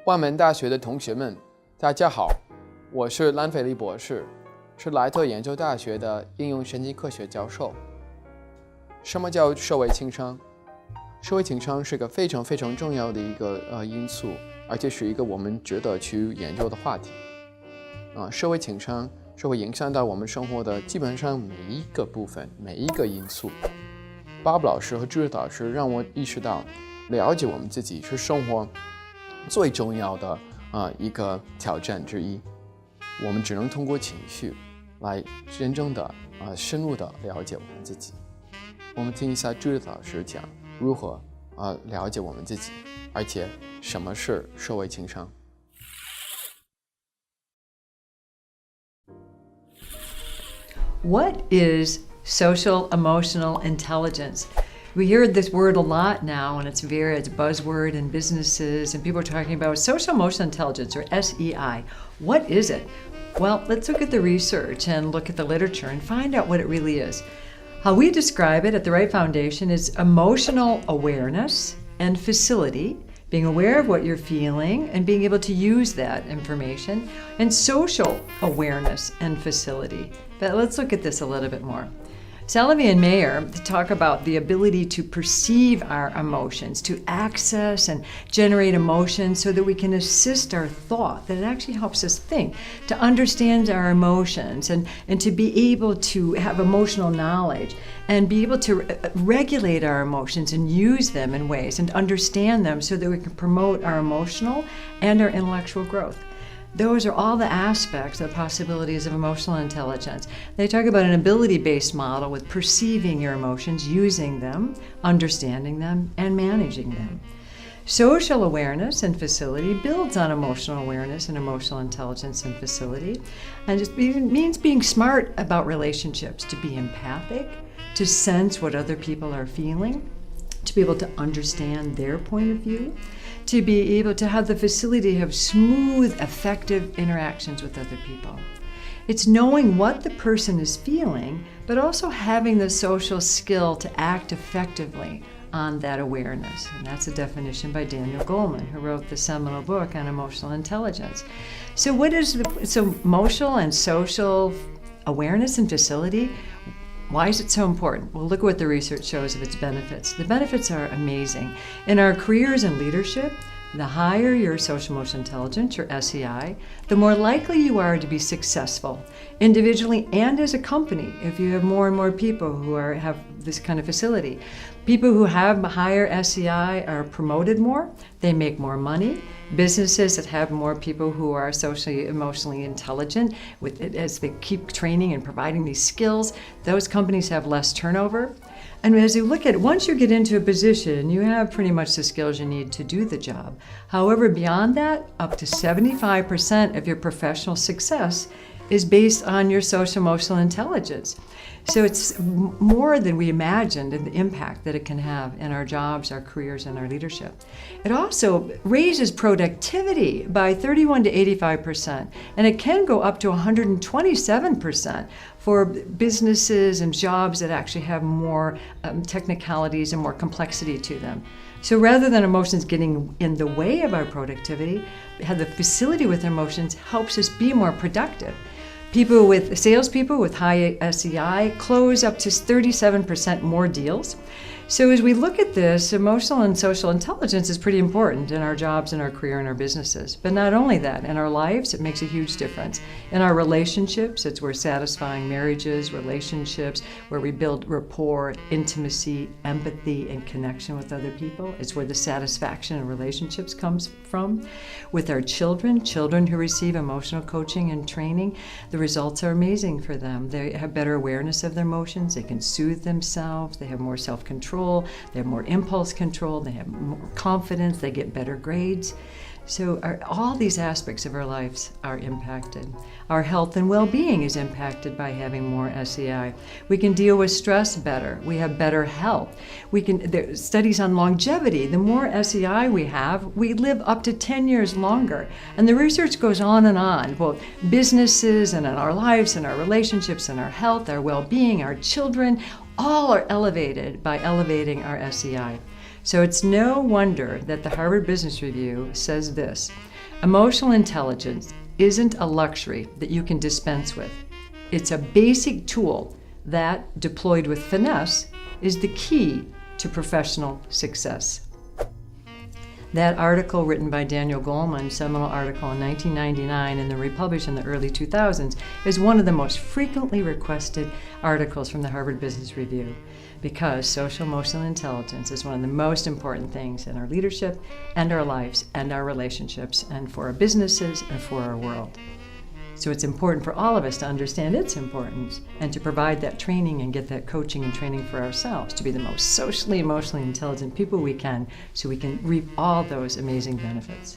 万门大学的同学们，大家好，我是兰菲利博士，是莱特研究大学的应用神经科学教授。什么叫社会情商？社会情商是个非常重要的一个因素，而且是一个我们值得去研究的话题。社会情商是会影响到我们生活的基本上每一个部分、每一个因素。Bob 老师和朱老师让我意识到，了解我们自己是生活最重要的一个挑战之一。我们只能通过情绪来真正的深入的了解我们自己。我们听一下朱老师讲如何了解我们自己，而且什么是社会情商。What is social emotional intelligence? We hear this word a lot now, and it's a buzzword in businesses, and people are talking about social emotional intelligence, or SEI. What is it? Well, let's look at the research and look at the literature and find out what it really is. How we describe it at the Right Foundation is emotional awareness and facility, being aware of what you're feeling and being able to use that information, and social awareness and facility. But let's look at this a little bit more. Salovey and Mayer talk about the ability to perceive our emotions, to access and generate emotions so that we can assist our thought, that it actually helps us think, to understand our emotions and to be able to have emotional knowledge and be able to regulate our emotions and use them in ways and understand them so that we can promote our emotional and our intellectual growth. Those are all the aspects of possibilities of emotional intelligence. They talk about an ability-based model with perceiving your emotions, using them, understanding them, and managing them. Social awareness and facility builds on emotional awareness and emotional intelligence and facility. And it means being smart about relationships, to be empathic, to sense what other people are feeling, to be able to understand their point of view, to be able to have the facility to have smooth, effective interactions with other people. It's knowing what the person is feeling, but also having the social skill to act effectively on that awareness. And that's a definition by Daniel Goleman, who wrote the seminal book on emotional intelligence. So emotional and social awareness and facility, why is it so important? Well, look at what the research shows of its benefits. The benefits are amazing. In our careers and leadership, the higher your social emotional intelligence, your SEI, the more likely you are to be successful, individually and as a company, if you have more and more people who have this kind of facility. People who have higher SEI are promoted more, they make more money. Businesses that have more people who are socially, emotionally intelligent, as they keep training and providing these skills, those companies have less turnover. And as you look at it, once you get into a position, you have pretty much the skills you need to do the job. However, beyond that, up to 75% of your professional success is based on your social emotional intelligence. So it's more than we imagined in the impact that it can have in our jobs, our careers, and our leadership. It also raises productivity by 31 to 85%, and it can go up to 127% for businesses and jobs that actually have more technicalities and more complexity to them. So rather than emotions getting in the way of our productivity, have the facility with emotions helps us be more productive. Salespeople with high SEI close up to 37% more deals. So as we look at this, emotional and social intelligence is pretty important in our jobs, in our career, and our businesses. But not only that, in our lives, it makes a huge difference. In our relationships, it's where satisfying marriages, relationships, where we build rapport, intimacy, empathy, and connection with other people. It's where the satisfaction in relationships comes from. With our children who receive emotional coaching and training, the results are amazing for them. They have better awareness of their emotions, they can soothe themselves, they have more self-control, they have more impulse control, they have more confidence, they get better grades. So all these aspects of our lives are impacted. Our health and well-being is impacted by having more SEI. We can deal with stress better. We have better health. There's studies on longevity. The more SEI we have, we live up to 10 years longer. And the research goes on and on, both businesses and in our lives and our relationships and our health, our well-being, our children, all are elevated by elevating our SEI. So it's no wonder that the Harvard Business Review says this: Emotional intelligence isn't a luxury that you can dispense with. It's a basic tool that, deployed with finesse, is the key to professional success. That article written by Daniel Goleman, seminal article in 1999 and then republished in the early 2000s, is one of the most frequently requested articles from the Harvard Business Review, because social emotional intelligence is one of the most important things in our leadership and our lives and our relationships and for our businesses and for our world. So it's important for all of us to understand its importance and to provide that training and get that coaching and training for ourselves to be the most socially, emotionally intelligent people we can, so we can reap all those amazing benefits.